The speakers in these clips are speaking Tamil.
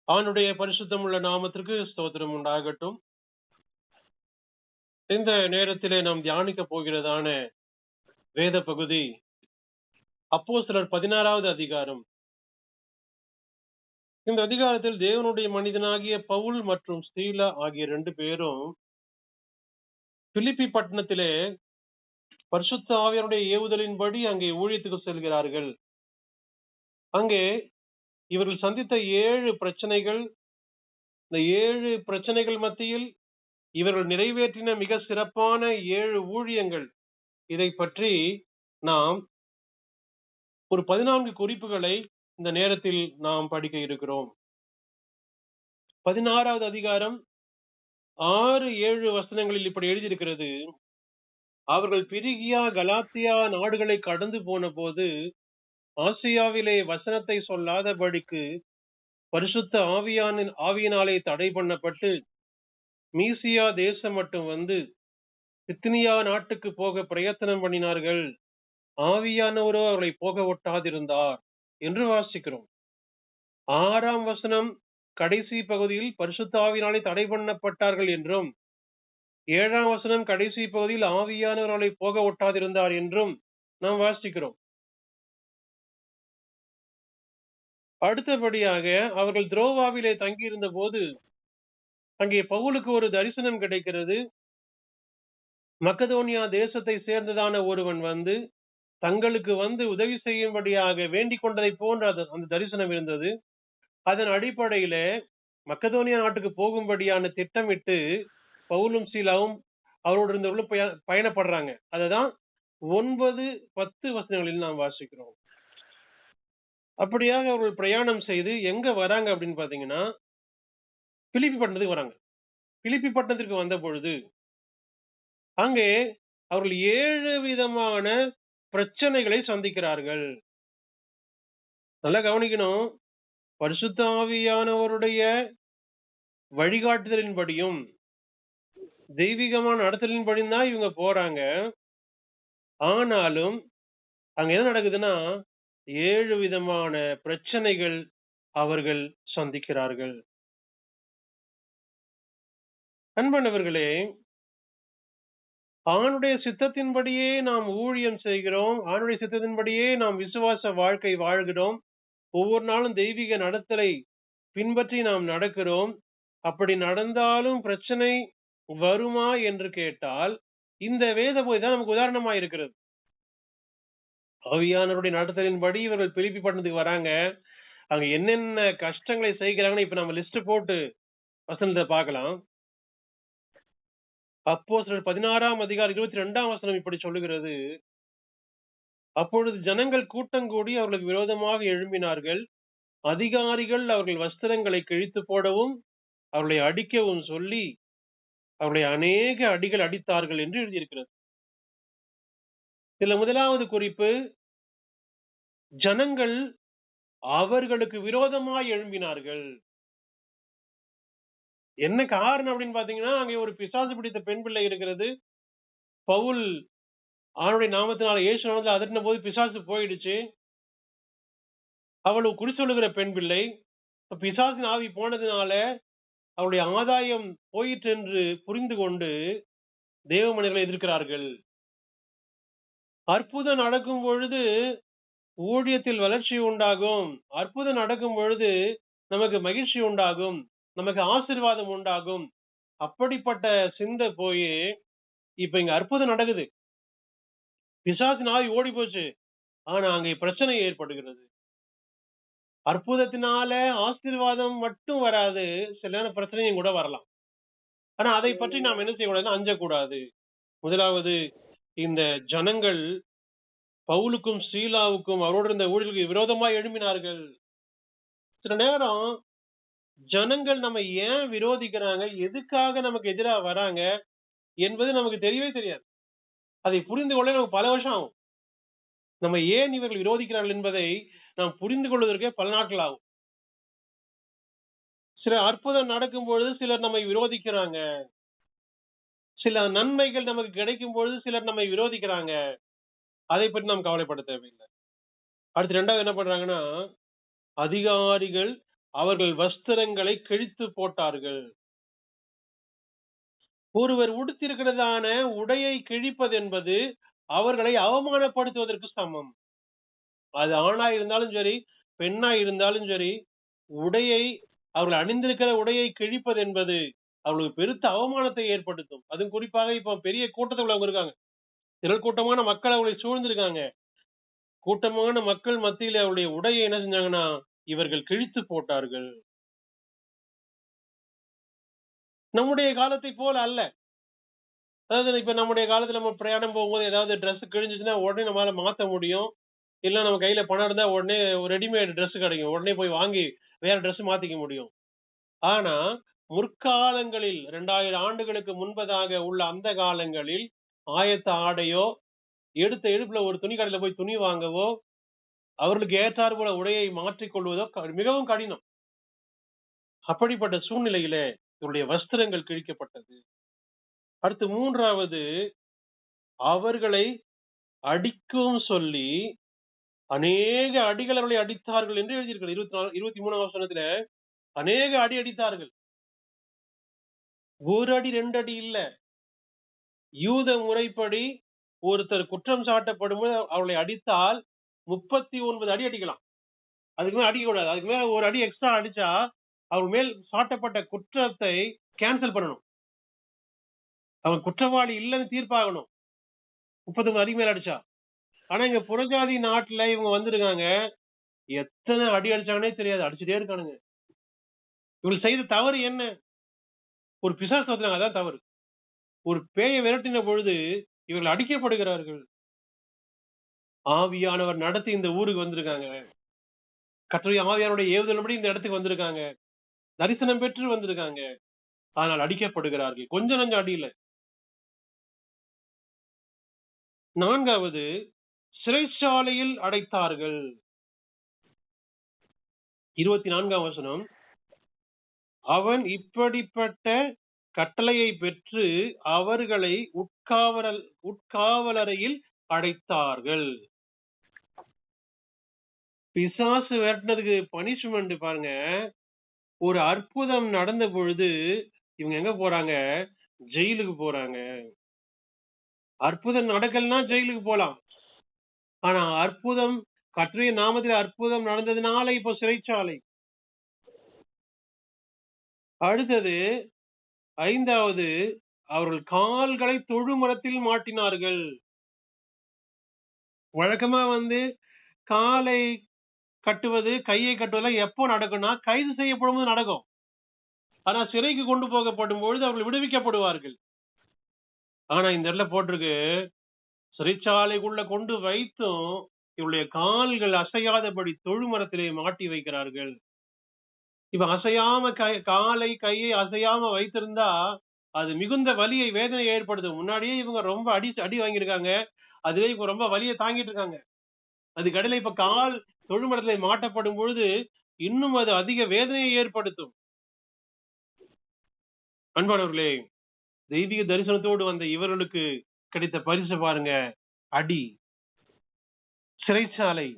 அவனுடைய பரிசுத்தமுள்ள நாமத்திற்கு ஸ்தோத்திரம் உண்டாகட்டும். இந்த நேரத்திலே நாம் தியானிக்க போகிறதான வேத பகுதி அப்போஸ்தலர் 16வது அதிகாரம். இந்த அதிகாரத்தில் தேவனுடைய மனிதனாகிய பவுல் மற்றும் சீலா ஆகிய 2 பேரும் பிலிப்பி பட்டணத்திலே பரிசுத்த ஆவியானுடைய ஏவுதலின்படி அங்கே ஊழியத்துக்கு செல்கிறார்கள். அங்கே இவர்கள் சந்தித்த 7 பிரச்சனைகள், இந்த 7 பிரச்சனைகள் மத்தியில் இவர்கள் நிறைவேற்றின மிக சிறப்பான 7 ஊழியங்கள், இதை பற்றி நாம் ஒரு 14 குறிப்புகளை இந்த நேரத்தில் நாம் படிக்க இருக்கிறோம். 16வது அதிகாரம் 6-7 வசனங்களில் இப்படி எழுதியிருக்கிறது. அவர்கள் பிரிகியா கலாத்தியா நாடுகளை கடந்து போன போது ஆசியாவிலே வசனத்தை சொல்லாதபடிக்கு பரிசுத்த ஆவியினாலே தடை பண்ணப்பட்டு மீசியா தேசம் மட்டும் வந்து பித்தினியா நாட்டுக்கு போக பிரயத்தனம் பண்ணினார்கள். ஆவியானவரோ அவர்களை போக ஒட்டாதிருந்தார் என்று வாசிக்கிறோம். 6ஆம் வசனம் கடைசி பகுதியில் பரிசுத்த ஆவியினாலே தடை பண்ணப்பட்டார்கள் என்றும், 7ஆம் வசனம் கடைசி பகுதியில் ஆவியானவர் அவர்களை போக ஒட்டாதிருந்தார் என்றும் நாம் வாசிக்கிறோம். அடுத்தபடியாக அவர்கள் துரோவாவிலே தங்கியிருந்த போது அங்கே பவுலுக்கு ஒரு தரிசனம் கிடைக்கிறது. மக்கதோனியா தேசத்தை சேர்ந்ததான ஒருவன் வந்து தங்களுக்கு வந்து உதவி செய்யும்படியாக வேண்டிக் கொண்டதை போன்ற அந்த தரிசனம் இருந்தது. அதன் அடிப்படையில மக்கதோனியா நாட்டுக்கு போகும்படியான திட்டமிட்டு பவுலும் சீலாவும் அவரோடு இருந்தவர்களும் பயணப்படுறாங்க. அததான் 9-10 வசனங்களில் நாம் வாசிக்கிறோம். அப்படியாக அவர்கள் பிரயாணம் செய்து எங்க வராங்க அப்படின்னு பாத்தீங்கன்னா பிலிப்பி பட்டணத்துக்கு வராங்க. பிலிப்பி பட்டணத்திற்கு வந்த பொழுது அங்கே அவர்கள் 7 விதமான பிரச்சனைகளை சந்திக்கிறார்கள். நல்லா கவனிக்கணும். பரிசுத்த ஆவியானவருடைய வழிகாட்டுதலின்படியும் தெய்வீகமான நடத்தலின்படியும் தான் இவங்க போறாங்க. ஆனாலும் அங்க என்ன நடக்குதுன்னா 7 விதமான பிரச்சனைகள் அவர்கள் சந்திக்கிறார்கள். அன்பானவர்களே, ஆணுடைய சித்தத்தின்படியே நாம் ஊழியம் செய்கிறோம். ஆணுடைய சித்தத்தின்படியே நாம் விசுவாச வாழ்க்கை வாழ்கிறோம். ஒவ்வொரு நாளும் தெய்வீக நடத்தலை பின்பற்றி நாம் நடக்கிறோம். அப்படி நடந்தாலும் பிரச்சனை வருமா என்று கேட்டால் இந்த வேத பகுதி தான் நமக்கு உதாரணமா இருக்கிறது. ஆவியானவருடைய நடத்தலின்படி இவர்கள் பிலிப்பி பட்டணத்துக்கு வராங்க. அங்க என்னென்ன கஷ்டங்களை செய்கிறாங்கன்னு இப்ப நம்ம லிஸ்ட் போட்டு வசனத்தை பார்க்கலாம். அப்போஸ்தலர் 16ஆம் அதிகாரம் 22ஆம் வசனம் இப்படி சொல்லுகிறது. அப்பொழுது ஜனங்கள் கூட்டங்கூடி அவர்களுக்கு விரோதமாக எழும்பினார்கள். அதிகாரிகள் அவர்கள் வஸ்திரங்களை கிழித்து போடவும் அவர்களை அடிக்கவும் சொல்லி அவர்களை அநேக அடிகள் அடித்தார்கள் என்று எழுதியிருக்கிறது. இதுல முதலாவது குறிப்பு, ஜனங்கள் அவர்களுக்கு விரோதமாய் எழும்பினார்கள். என்ன காரணம் அப்படின்னு பாத்தீங்கன்னா, அங்கே ஒரு பிசாசு பிடித்த பெண் பிள்ளை இருக்கிறது. பவுல் ஆணுடைய நாமத்தினால இயேசு நாமத்தில் அதட்டின போது பிசாசு போயிடுச்சு. அவள் குறி சொல்லுகிற பெண் பிள்ளை. பிசாசின் ஆவி போனதுனால அவருடைய ஆதாயம் போயிற்று என்று புரிந்து கொண்டு தேவ மனிதர்களை எதிர்க்கிறார்கள். அற்புதம் நடக்கும் பொழுது ஊழியத்தில் வளர்ச்சி உண்டாகும். அற்புதம் நடக்கும் பொழுது நமக்கு மகிழ்ச்சி உண்டாகும், நமக்கு ஆசீர்வாதம் உண்டாகும். அப்படிப்பட்ட சிந்தை போய் இப்ப இங்க அற்புதம் நடக்குது, பிசாசின் ஆவி ஓடி போச்சு, ஆனா அங்கே பிரச்சனை ஏற்படுகிறது. அற்புதத்தினால ஆசீர்வாதம் மட்டும் வராது, சில நேரம் பிரச்சனையும் கூட வரலாம். ஆனா அதை பற்றி நாம் என்ன செய்யக்கூடாதுன்னா அஞ்சக்கூடாது. முதலாவது, இந்த ஜனங்கள் பவுலுக்கும் சீலாவுக்கும் அவரோடு இருந்த ஊழியர்களுக்கு விரோதமா எழும்பினார்கள். சில நேரம் ஜனங்கள் நம்ம ஏன் விரோதிக்கிறாங்க, எதுக்காக நமக்கு எதிராக வராங்க என்பது நமக்கு தெரியவே தெரியாது. அதை புரிந்து கொள்ள நமக்கு பல வருஷம் ஆகும். நம்ம ஏன் இவர்கள் விரோதிக்கிறார்கள் என்பதை நாம் புரிந்து கொள்வதற்கே பல நாட்கள் ஆகும். சில அற்புதம் நடக்கும் பொழுது சிலர் நம்மை விரோதிக்கிறாங்க. சில நன்மைகள் நமக்கு கிடைக்கும் பொழுது சிலர் நம்மை விரோதிக்கிறாங்க. அதை பற்றி நாம் கவலைப்பட தேவையில்லை. அடுத்து 2வது என்ன பண்றாங்கன்னா, அதிகாரிகள் அவர்கள் வஸ்திரங்களை கிழித்து போட்டார்கள். ஒருவர் உடுத்திருக்கிறதான உடையை கிழிப்பது என்பது அவர்களை அவமானப்படுத்துவதற்கு சமம். அது ஆணா இருந்தாலும் சரி, பெண்ணா இருந்தாலும் சரி, உடையை அவர்கள் அணிந்திருக்கிற உடையை கிழிப்பது என்பது அவர்களுக்கு பெருத்த அவமானத்தை ஏற்படுத்தும். அதுவும் குறிப்பாக இப்ப பெரிய கூட்டத்துக்குள்ள அவங்க இருக்காங்க. திரள் கூட்டமான மக்கள் அவர்களை சூழ்ந்திருக்காங்க. கூட்டமான மக்கள் மத்தியில அவருடைய உடையை என்ன செஞ்சாங்கன்னா, இவர்கள் கிழித்து போட்டார்கள். நம்முடைய காலத்தை போல அல்ல. அதாவது இப்ப நம்முடைய காலத்துல நம்ம பிரயாணம் போகும்போது ஏதாவது ட்ரெஸ் கிழிஞ்சுச்சுன்னா உடனே நம்மளால மாத்த முடியும். இல்ல நம்ம கையில பணம் இருந்தா உடனே ஒரு ரெடிமேட் ட்ரெஸ் கிடைக்கும். உடனே போய் வாங்கி வேற ட்ரெஸ் மாத்திக்க முடியும். ஆனா முற்காலங்களில் 2000 ஆண்டுகளுக்கு முன்பதாக உள்ள அந்த காலங்களில் ஆயத்த ஆடையோ, எடுத்த எடுப்புல ஒரு துணி கடையில போய் துணி வாங்கவோ, அவர்களுக்கு ஏற்றார் போல உடையை மாற்றிக் கொள்வதோ மிகவும் கடினம். அப்படிப்பட்ட சூழ்நிலையில இவருடைய வஸ்திரங்கள் கிழிக்கப்பட்டது. அடுத்து 3வது, அவர்களை அடிக்கவும் சொல்லி அநேக அடிகள் அவர்களை அடித்தார்கள் என்று எழுதியிருக்கிறது. 23ஆம் வசனத்துல அநேக அடி அடித்தார்கள். 1 அடி 2 அடி இல்ல. யூத முறைப்படி ஒருத்தர் குற்றம் சாட்டப்படும்போது அவர்களை அடித்தால் 39 அடி அடிக்கலாம். அதுக்கு மேல அடிக்க கூடாது. அதுக்கு மேல ஒரு அடி எக்ஸ்ட்ரா அடிச்சா அவர் மேல் சாட்டப்பட்ட குற்றத்தை கேன்சல் பண்ணணும். அவன் குற்றவாளி இல்லைன்னு தீர்ப்பாகணும். 39 அடி மேல அடிச்சா. ஆனா இங்க புறஜாதி நாட்டுல இவங்க வந்திருக்காங்க. எத்தனை அடி அடிச்சாங்கன்னே தெரியாது. அடிச்சுட்டே இருக்கானுங்க. இவங்க செய்த தவறு என்ன? ஒரு பிசாசு வந்தாங்க, அதான் தவறு. ஒரு பேயை விரட்டின பொழுது இவர்கள் அடிக்கப்படுகிறார்கள். ஆவியானவர் நடத்தி இந்த ஊருக்கு வந்திருக்காங்க. கர்த்தருடைய ஆவியானுடைய ஏவுதலின்படி இந்த இடத்துக்கு வந்திருக்காங்க. தரிசனம் பெற்று வந்திருக்காங்க. ஆனால் அடிக்கப்படுகிறார்கள். கொஞ்ச நஞ்ச அடி இல்ல. 4வது, சிறைச்சாலையில் அடைத்தார்கள். 24ஆம் வசனம். அவன் இப்படிப்பட்ட கட்டளையை பெற்று அவர்களை உட்காவலறையில் அடைத்தார்கள். பிசாசு விரட்டினதுக்கு பனிஷ்மெண்ட் பாருங்க. ஒரு அற்புதம் நடந்த பொழுது இவங்க எங்க போறாங்க? ஜெயிலுக்கு போறாங்க. அற்புதம் நடக்கலன்னா ஜெயிலுக்கு போலாம். ஆனா அற்புதம், கர்த்தருடைய நாமத்தில் அற்புதம் நடந்ததுனால இப்போ சிறைச்சாலை. அடுத்தது 5வது, அவர்கள் கால்களை தொழுமரத்தில் மாட்டினார்கள். வழக்கமா காலை கட்டுவது, கையை கட்டுவதெல்லாம் எப்போ நடக்கும்னா கைது செய்யப்படும் போது நடக்கும். ஆனா சிறைக்கு கொண்டு போகப்படும் பொழுது அவர்கள் விடுவிக்கப்படுவார்கள். ஆனா இந்த இடத்துல போட்டிருக்கு, சிறைச்சாலைக்குள்ள கொண்டு வைத்தும் இவருடைய கால்கள் அசையாதபடி தொழுமரத்திலே மாட்டி வைக்கிறார்கள். இப்ப அசையாம காலை கையை அசையாம வைத்திருந்தா அது மிகுந்த வலியை, வேதனை ஏற்படுத்தும். முன்னாடியே இவங்க ரொம்ப அடி வாங்கியிருக்காங்க. அதுவே இப்ப ரொம்ப வலியை தாங்கிட்டு இருக்காங்க. அதுக்கு இடையில இப்ப கால் தொழுமரத்திலே மாட்டப்படும் பொழுது இன்னும் அது அதிக வேதனையை ஏற்படுத்தும். அன்பானவர்களே, தெய்வீக தரிசனத்தோடு வந்த இவர்களுக்கு கிடைத்த பரிசு பாருங்க, அடி, சிறைச்சாலை.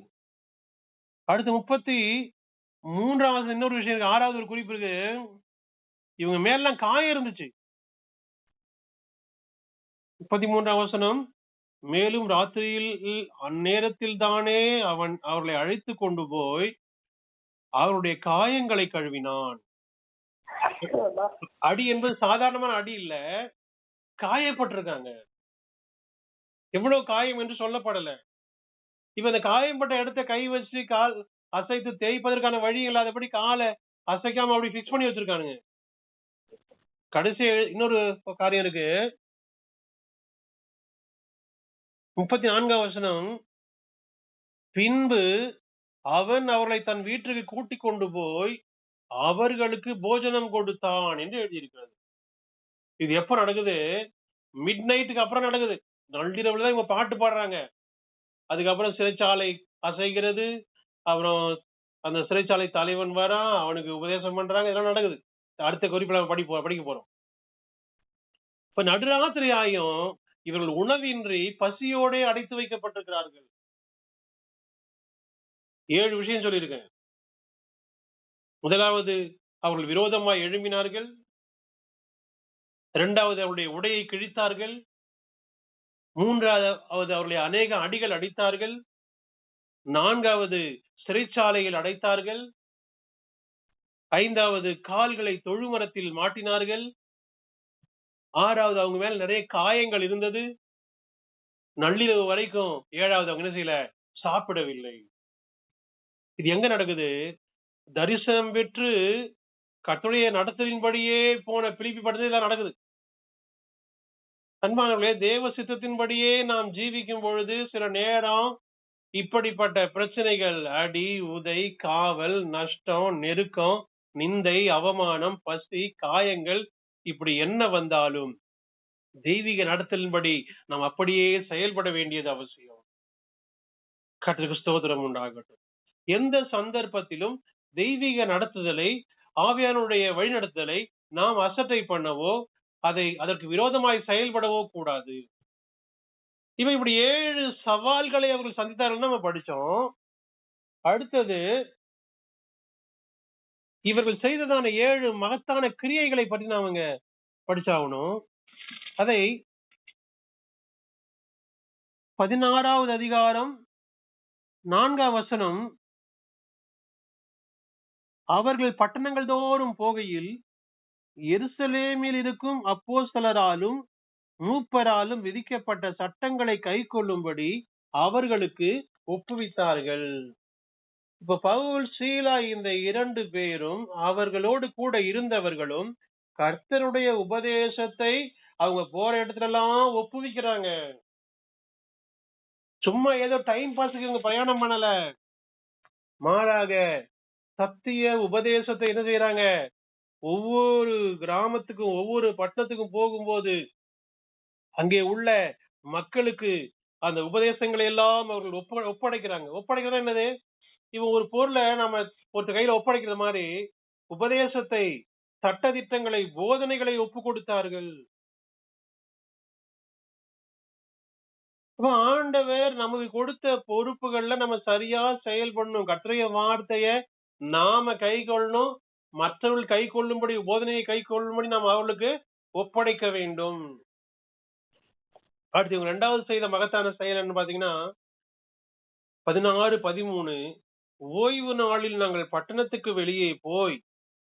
அடுத்து 33வது இன்னொரு விஷயம் இருக்கு. 6வது ஒரு குறிப்பு இருக்கு. இவங்க மேலாம் காயம் இருந்துச்சு. 33ஆம் வசனம். மேலும் ராத்திரியில் அந்நேரத்தில் தானே அவன் அவர்களை அழைத்து கொண்டு போய் அவருடைய காயங்களை கழுவினான். அடி என்பது சாதாரணமான அடி இல்ல, காயப்பட்டிருக்காங்க. எவ்வளவு காயம் என்று சொல்லப்படல. இப்ப இந்த காயம்பட்ட இடத்த கை வச்சு கால் அசைத்து தேய்ப்பதற்கான வழி இல்லாதபடி காலை அசைக்காம அப்படி பிக்ஸ் பண்ணி வச்சிருக்கானுங்க. கடைசி இன்னொரு காரியம் இருக்கு. 34ஆம் வசனம். பின்பு அவன் அவர்களை தன் வீட்டுக்கு கூட்டிக் கொண்டு போய் அவர்களுக்கு போஜனம் கொடுத்தான் என்று எழுதியிருக்கிறது. இது எப்ப நடக்குது? மிட் நைட்டுக்கு அப்புறம் நடக்குது. நள்ளிரவுல தான் இவங்க பாட்டு பாடுறாங்க. அதுக்கப்புறம் சிறைச்சாலை அசைகிறது. அப்புறம் அந்த சிறைச்சாலை தலைவன் வரான், அவனுக்கு உபதேசம் பண்றாங்க. இதெல்லாம் நடக்குது. அடுத்த குறிப்பிட படிக்க போறோம். இப்ப நடுராத்திரி ஆயும் இவர்கள் உணவின்றி பசியோட அடைத்து வைக்கப்பட்டிருக்கிறார்கள். 7 விஷயம் சொல்லியிருக்கேன். முதலாவது அவர்கள் விரோதமாய் எழும்பினார்கள். இரண்டாவது அவருடைய உடையை கிழித்தார்கள். மூன்றாவது அவர்களை அநேக அடிகள் அடித்தார்கள். நான்காவது சிறைச்சாலையில் அடைத்தார்கள். ஐந்தாவது கால்களை தொழுமரத்தில் மாட்டினார்கள். ஆறாவது அவங்க மேல நிறைய காயங்கள் இருந்தது. நள்ளிரவு வரைக்கும் ஏழாவது அவங்க என்ன செய்யல, சாப்பிடவில்லை. இது எங்க நடக்குது? தரிசனம் பெற்று கர்த்தருடைய நடத்தலின்படியே போன பிலிப்பி பட்டணத்தில் இதெல்லாம் நடக்குது. அன்பானவர்களே, தேவ சித்தத்தின்படியே நாம் ஜீவிக்கும் பொழுது சில நேரம் இப்படிப்பட்ட பிரச்சனைகள், அடி, உதை, காவல், நஷ்டம், நெருக்கம், நிந்தை, அவமானம், பசி, காயங்கள், இப்படி என்ன வந்தாலும் தெய்வீக நடத்தலின்படி நாம் அப்படியே செயல்பட வேண்டியது அவசியம். கர்த்தருக்கு ஸ்தோத்திரம் உண்டாகட்டும். எந்த சந்தர்ப்பத்திலும் தெய்வீக நடத்துதலை, ஆவியானுடைய வழிநடத்துதலை நாம் அசட்டை பண்ணவோ அதற்கு விரோதமாய் செயல்படவோ கூடாது. இவன் இப்படி 7 சவால்களை அவர்கள் சந்தித்தார்கள் நம்ம படிச்சோம். அடுத்தது இவர்கள் செய்ததான 7 மகத்தான கிரியைகளை பற்றி நாம படிச்சாகணும். அதை 16வது அதிகாரம் 4ஆம் வசனம், அவர்கள் பட்டணங்கள் தோறும் போகையில் எருசலேமில் இருக்கும் அப்போஸ்தலராலும் மூப்பராலும் விதிக்கப்பட்ட சட்டங்களை கை கொள்ளும்படி அவர்களுக்கு ஒப்புவித்தார்கள். இப்ப பவுல், சீலா இந்த 2 பேரும் அவர்களோடு கூட இருந்தவர்களும் கர்த்தருடைய உபதேசத்தை அவங்க போற இடத்துல எல்லாம் ஒப்புவிக்கிறாங்க. சும்மா ஏதோ டைம் பாஸுக்கு இவங்க பிரயாணம் பண்ணல, மாறாக சத்திய உபதேசத்தை என்ன செய்யறாங்க? ஒவ்வொரு கிராமத்துக்கும் ஒவ்வொரு பட்டணத்துக்கும் போகும்போது அங்கே உள்ள மக்களுக்கு அந்த உபதேசங்களை எல்லாம் அவர்கள் ஒப்படைக்கிறாங்க. ஒப்படைக்கிறது என்னது? இவன் ஒரு பொருளை நம்ம ஒரு கையில ஒப்படைக்கிற மாதிரி உபதேசத்தை, சட்டதிட்டங்களை, போதனைகளை ஒப்பு கொடுத்தார்கள். ஆண்டவர் நமக்கு கொடுத்த பொறுப்புகள்ல நம்ம சரியா செயல்படணும். கர்த்தருடைய வார்த்தைய நாம கை கொள்ளணும், மற்றவர்கள் கை கொள்ளும்படி, போதனையை கை கொள்ளும்படி நாம் அவர்களுக்கு ஒப்படைக்க வேண்டும். அடுத்து இவங்க 2வது செய்த மகத்தான செயல் என்ன பாத்தீங்கன்னா 16, 13, ஓய்வு நாளில் நாங்கள் பட்டணத்துக்கு வெளியே போய்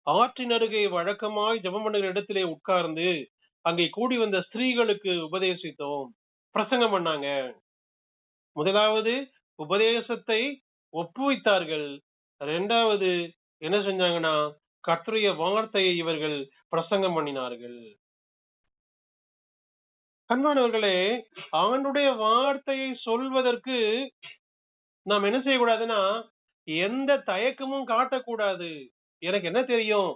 ஆற்றின் அருகே வழக்கமாய் ஜெபம் பண்ணுகிற இடத்திலே உட்கார்ந்து அங்கே கூடி வந்த ஸ்திரீகளுக்கு உபதேசித்தோம். பிரசங்கம் பண்ணாங்க. முதலாவது உபதேசத்தை ஒப்புவித்தார்கள். 2வது என்ன செஞ்சாங்கன்னா கர்த்தருடைய வார்த்தையை இவர்கள் பிரசங்கம் பண்ணினார்கள். அன்பானவர்களே, அவனுடைய வார்த்தையை சொல்வதற்கு நாம் என்ன செய்யக்கூடாதுன்னா எந்த தயக்கமும் காட்டக்கூடாது. எனக்கு என்ன தெரியும்,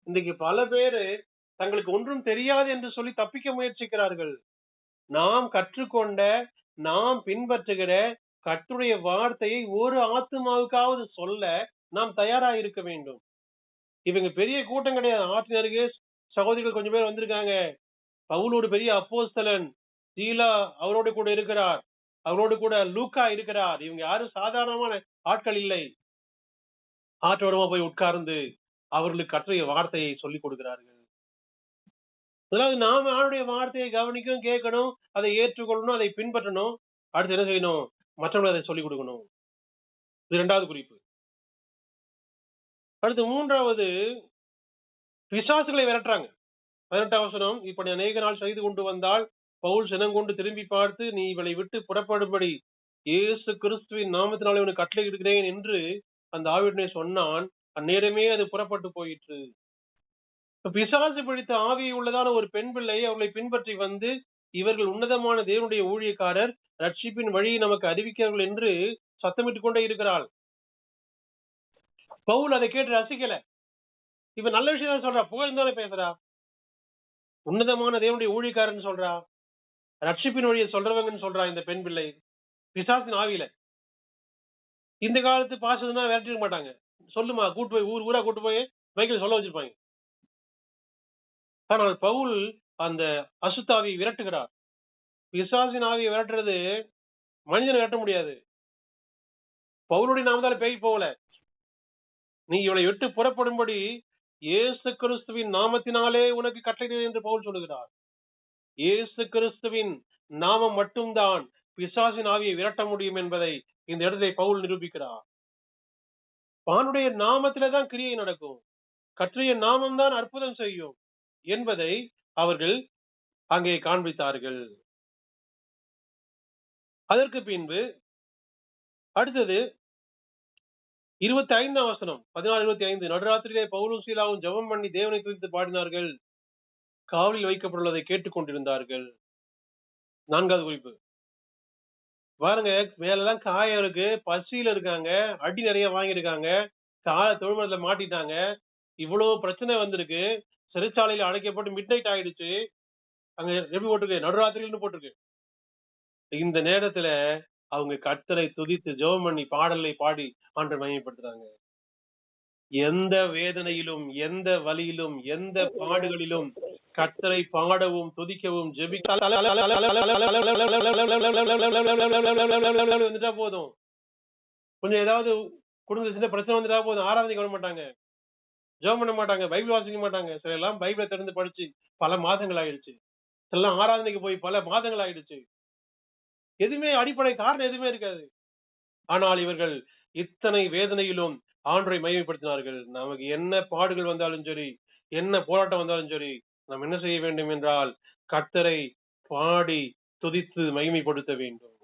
இன்னைக்கு பல பேரு தங்களுக்கு ஒன்றும் தெரியாது என்று சொல்லி தப்பிக்க முயற்சிக்கிறார்கள். நாம் கற்றுக்கொண்ட, நாம் பின்பற்றுகிற கர்த்தருடைய வார்த்தையை ஒரு ஆத்துமாவுக்காவது சொல்ல நாம் தயாரா இருக்க வேண்டும். இவங்க பெரிய கூட்டம் கிடையாது. ஆற்றின் அருகே சகோதரிகள் கொஞ்சம் பேர் வந்திருக்காங்க. பவுலோடு பெரிய அப்போஸ்தலன், சீலா அவரோடு கூட இருக்கிறார், அவரோடு கூட லூக்கா இருக்கிறார். இவங்க யாரும் சாதாரணமான ஆட்கள் இல்லை. ஆற்றோரமா போய் உட்கார்ந்து அவர்களுக்கு கர்த்தருடைய வார்த்தையை சொல்லிக் கொடுக்கிறார்கள். அதாவது நாம ஆளுடைய வார்த்தையை கவனிக்கணும், கேட்கணும், அதை ஏற்றுக்கொள்ளணும், அதை பின்பற்றணும். அடுத்து என்ன செய்யணும்? மற்றவர்கள் அதை சொல்லிக் கொடுக்கணும். இது 2வது குறிப்பு. அடுத்து 3வது, பிசாசுகளை விரட்டுறாங்க. 18ஆம் வசனம், இப்படி அநேக நாள் செய்து கொண்டு வந்தால் பவுல் சினங்கொண்டு திரும்பி பார்த்து, நீ இவளை விட்டு புறப்படும்படி இயேசு கிறிஸ்துவின் நாமத்தினாலே உனக்கு கட்டளை இருக்கிறேன் என்று அந்த ஆவியுடனே சொன்னான். அந்நேரமே அது புறப்பட்டு போயிற்று. பிசாசு பிடித்த ஆவியை உள்ளதான ஒரு பெண் பிள்ளை அவர்களை பின்பற்றி வந்து, இவர்கள் உன்னதமான தேவனுடைய ஊழியக்காரர், ரட்சிப்பின் வழியை நமக்கு அறிவிக்கிறார்கள் என்று சத்தமிட்டுக் கொண்டே இருக்கிறாள். பவுல் அதை கேட்டு ரசிக்கல. இவன் நல்ல விஷயம் தான் சொல்றா, புகழ்ந்தானே பேசுறா. உன்னதமான தேவனுடைய ஊழியக்காரன் சொல்றா, ரட்சிப்பின் வழியை சொல்றவங்கன்னு சொல்றா இந்த பெண் பிள்ளை. பிசாசின் ஆவியில. இந்த காலத்து பாசதுன்னா விரட்டிட மாட்டாங்க. சொல்லுமா, கூட்டு போய் ஊரா கூட்டு போய் மைக்கில் சொல்ல வச்சிருப்பாங்க. ஆனால் பவுல் அந்த அசுத்தாவியை விரட்டுகிறார். பிசாசின் ஆவியை விரட்டுறது மனிதனை விரட்ட முடியாது. பவுலுடைய நாமத்தால பேய் போகல. நீ இவளை விட்டு புறப்படும்படி இயேசு கிறிஸ்துவின் நாமத்தினாலே உனக்கு கட்டளையிடுகிறேன் என்று பவுல் சொல்லுகிறார். இயேசு கிறிஸ்துவின் நாமம் மட்டும்தான் பிசாசின் ஆவியை விரட்ட முடியும் என்பதை இந்த இடத்திலே பவுல் நிரூபிக்கிறார். அவனுடைய நாமத்திலே தான் கிரியை நடக்கும். கர்த்தருடைய நாமம் தான் அற்புதம் செய்யும் என்பதை அவர்கள் அங்கே காண்பித்தார்கள். அதற்கு பின்பு அடுத்தது 25ஆம் வசனம் 16-25. நடுராத்திரியிலே பவுலும் சீலாவும் ஜெபம் பண்ணி தேவனை துதித்து பாடினார்கள். காவலில் வைக்கப்பட்டுள்ளதை கேட்டுக் கொண்டிருந்தார்கள். 4வது குறிப்பு பாருங்க, மேலெல்லாம் காயம் இருக்கு, பசியில இருக்காங்க, அடி நிறைய வாங்கியிருக்காங்க, தொழுமரத்துல மாட்டிட்டாங்க, இவ்வளவு பிரச்சனை வந்திருக்கு, சிறைச்சாலையில அடைக்கப்பட்டு மிட் நைட் ஆயிடுச்சு. அங்க எப்படி போட்டிருக்கு? நடுராத்திரின்னு போட்டிருக்கு. இந்த நேரத்துல அவங்க கர்த்தரை துதித்து ஜெபம் பண்ணி பாடலை பாடி ஆண்டவரை மகிமைப்படுத்துறாங்க. எந்த வேதனையிலும், எந்த வலியிலும், எந்த பாடுகளிலும் கர்த்தரை பாடவும் துதிக்கவும் வந்துட்டா போதும். கொஞ்சம் ஏதாவது குடும்ப சின்ன பிரச்சனை வந்துட்டா போதும், ஆராதனைக்கு வர மாட்டாங்க, ஜெபம் பண்ண மாட்டாங்க, பைபிள் வாசிக்க மாட்டாங்க. சில எல்லாம் பைபிளை திறந்து படிச்சு பல மாதங்கள் ஆயிடுச்சு. சில ஆராதனைக்கு போய் பல மாதங்கள் ஆயிடுச்சு. எதுவுமே அடிப்படை காரணம் எதுவுமே இருக்காது. ஆனால் இவர்கள் இத்தனை வேதனையிலும் ஆண்டவரை மகிமைப்படுத்தினார்கள். நமக்கு என்ன பாடுகள் வந்தாலும் சரி, என்ன போராட்டம் வந்தாலும் சரி, நாம் என்ன செய்ய வேண்டும் என்றால் கர்த்தரை பாடி துதித்து மகிமைப்படுத்த வேண்டும்.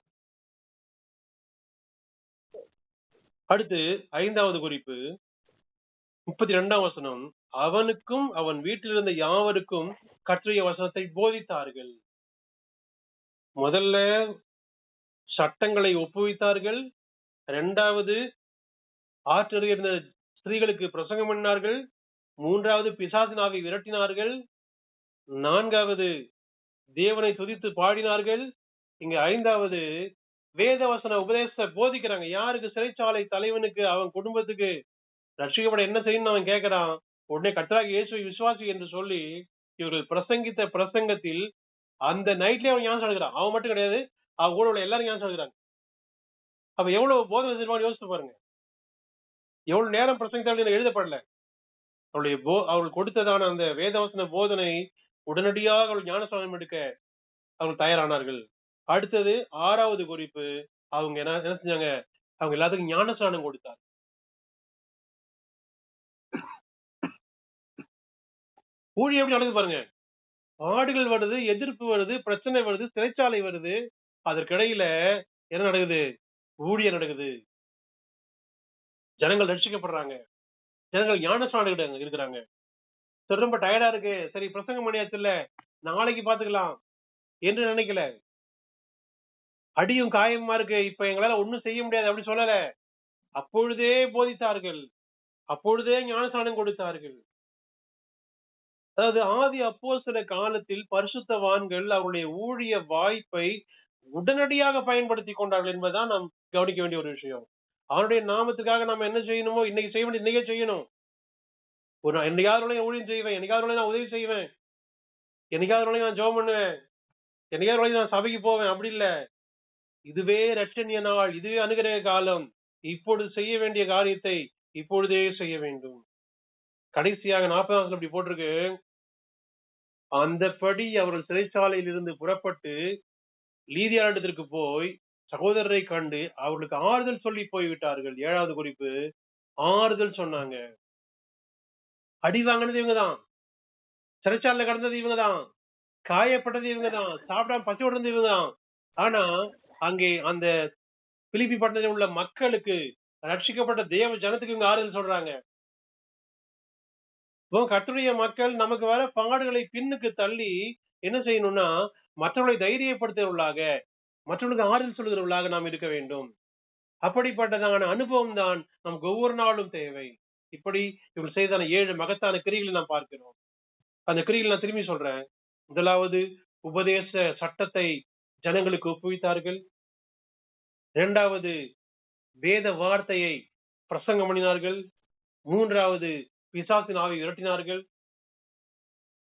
அடுத்து 5வது குறிப்பு 32ஆம் வசனம். அவனுக்கும் அவன் வீட்டில் இருந்த யாவருக்கும் கர்த்தருடைய வசனத்தை போதித்தார்கள். முதல்ல சட்டங்களை ஒப்புவித்தார்கள். 2வது ஆற்றறிய இருந்த ஸ்திரீகளுக்கு பிரசங்கம் பண்ணினார்கள். 3வது பிசாசின் ஆவியை விரட்டினார்கள். 4வது தேவனை துதித்து பாடினார்கள். இங்க 5வது வேதவசன உபதேச போதிக்கிறாங்க. யாருக்கு? சிறைச்சாலை தலைவனுக்கு, அவன் குடும்பத்துக்கு ரட்சிக்கப்பட என்ன செய்யணும் அவன் கேட்கிறான். உடனே கர்த்தராகிய இயேசுவை விசுவாசி என்று சொல்லி இவர்கள் பிரசங்கித்த பிரசங்கத்தில் அந்த நைட்லயே அவன் ஞானம் எடுக்கிறான். அவன் மட்டும் கிடையாது, அவன் கூட உள்ள எல்லாரும் ஞானம் எடுக்கிறாங்க. அப்ப எவ்வளவு போதனை செல்வான்னு யோசிச்சு பாருங்க. எவ்வளவு நேரம் பிரசங்கித்தாலும் எழுதப்படல. அவர்கள் கொடுத்ததான அந்த வேதவசன போதனை உடனடியாக அவர்கள் ஞானஸ்நானம் எடுக்க அவர்கள் தயாரானார்கள். அடுத்தது 6வது குறிப்பு, அவங்க என்ன செஞ்சாங்க? அவங்க எல்லாத்துக்கும் ஞானஸ்நானம் கொடுத்தார். ஊழியம் எப்படி நடக்குது பாருங்க. பாடுகள் வருது, எதிர்ப்பு வருது, பிரச்சனை வருது, சிறைச்சாலை வருது. அதற்கிடையில என்ன நடக்குது? ஊழியம் நடக்குது. ஜனங்கள் ரட்சிக்கப்படுறாங்க. ஜனங்கள் ஞானஸ்நானம் இருக்கிறாங்க. சரி, ரொம்ப டயர்டா இருக்கு, சரி பிரசங்கம் பண்ணியாச்சு, இல்ல நாளைக்கு பாத்துக்கலாம் என்று நினைக்கல. அடியும் காயமா இருக்கு, இப்ப எங்களால ஒண்ணும் செய்ய முடியாது அப்படி சொல்லல. அப்பொழுதே போதித்தார்கள், அப்பொழுதே ஞானஸ்நானம் கொடுத்தார்கள். அதாவது ஆதி அப்போஸ்தல காலத்தில் பரிசுத்தவான்கள் அவருடைய ஊழிய வாய்ப்பை உடனடியாக பயன்படுத்தி கொண்டார்கள் என்பதுதான் நாம் கவனிக்க வேண்டிய ஒரு விஷயம். அவருடைய நாமத்துக்காக நம்ம என்ன செய்யணுமோ இன்னைக்கு செய்ய வேண்டிய இன்னைக்கே செய்யணும். என்னைக்காவது ஊழியம் செய்வேன், என்னைக்காவது நான் உதவி செய்வேன், என்னைக்காவது நான் ஜெபம் பண்ணுவேன், என்னைக்காவது நான் சபைக்கு போவேன், அப்படி இல்ல. இதுவே ரட்சணிய நாள், இதுவே அனுகிரக காலம், இப்பொழுது செய்ய வேண்டிய காரியத்தை இப்பொழுதே செய்ய வேண்டும். கடைசியாக 40 அப்படி போட்டிருக்கு. அந்தபடி அவர்கள் சிறைச்சாலையில் இருந்து புறப்பட்டு லீதியாரிடத்திற்கு போய் சகோதரரை கண்டு அவர்களுக்கு ஆறுதல் சொல்லி போய்விட்டார்கள். 7வது குறிப்பு, ஆறுதல் சொன்னாங்க. அடி வாங்கினது இவங்கதான், சிறைச்சாலையில கடந்தது இவங்கதான், காயப்பட்டது இவங்கதான், சாப்பிடாம பசியோடு இருந்தது இவங்கதான். ஆனா அங்கே அந்த பிலிப்பி பட்டணத்தில் உள்ள மக்களுக்கு, ரட்சிக்கப்பட்ட தேவ ஜனத்துக்கு இவங்க ஆறுதல் சொல்றாங்க. கர்த்தருடைய மக்கள் நமக்கு வர பாடுகளை பின்னுக்கு தள்ளி என்ன செய்யணும்னா மற்றவர்களை தைரியப்படுத்துவர்களாக, மற்றவர்களுக்கு ஆறுதல் சொல்லுகிறவர்களாக நாம் இருக்க வேண்டும். அப்படிப்பட்டதான அனுபவம் தான் நமக்கு ஒவ்வொரு நாளும் தேவை. இப்படி இவர்கள் செய்தான 7 மகத்தான கிரிகளை நாம் பார்க்கிறோம். அந்த கிரிகளை நான் திரும்பி சொல்றேன். முதலாவது, உபதேச சட்டத்தை ஜனங்களுக்கு ஒப்புவித்தார்கள். 2வது, வேத வார்த்தையை பிரசங்கம் பண்ணினார்கள். 3வது, பிசாசின் ஆவியை விரட்டினார்கள்.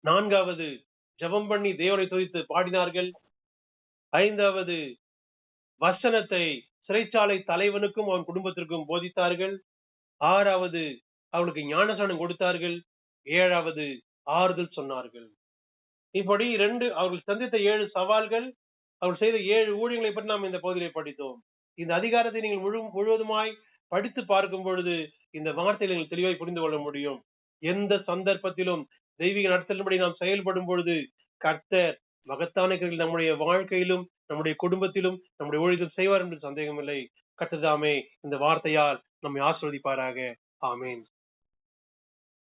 4வது, ஜெபம் பண்ணி தேவனை துதித்து பாடினார்கள். 5வது, வசனத்தை சிறைச்சாலை தலைவனுக்கும் அவன் குடும்பத்திற்கும் போதித்தார்கள். 6வது, அவளுக்கு ஞானஸ்நானம் கொடுத்தார்கள். 7வது ஆறுதல் சொன்னார்கள். இப்படி அவர்கள் சந்தித்த 7 சவால்கள், அவர்கள் செய்த 7 ஊழியங்களை பற்றி நாம் இந்த பகுதியிலே படித்தோம். இந்த அதிகாரத்தை நீங்கள் முழுவதுமாய் படித்து பார்க்கும் பொழுது இந்த வார்த்தைகளை நீங்கள் தெளிவாய் புரிந்து கொள்ள முடியும். எந்த சந்தர்ப்பத்திலும் தெய்வீக நடத்தலின்படி நாம் செயல்படும் பொழுது கர்த்தர் மகத்தான கிரியைகளை நம்முடைய வாழ்க்கையிலும், நம்முடைய குடும்பத்திலும், நம்முடைய ஊழியத்தில் செய்வார் என்று சந்தேகமில்லை. கர்த்தர் தாமே இந்த வார்த்தையால் நம்மை ஆசீர்வதிப்பாராக. ஆமென்.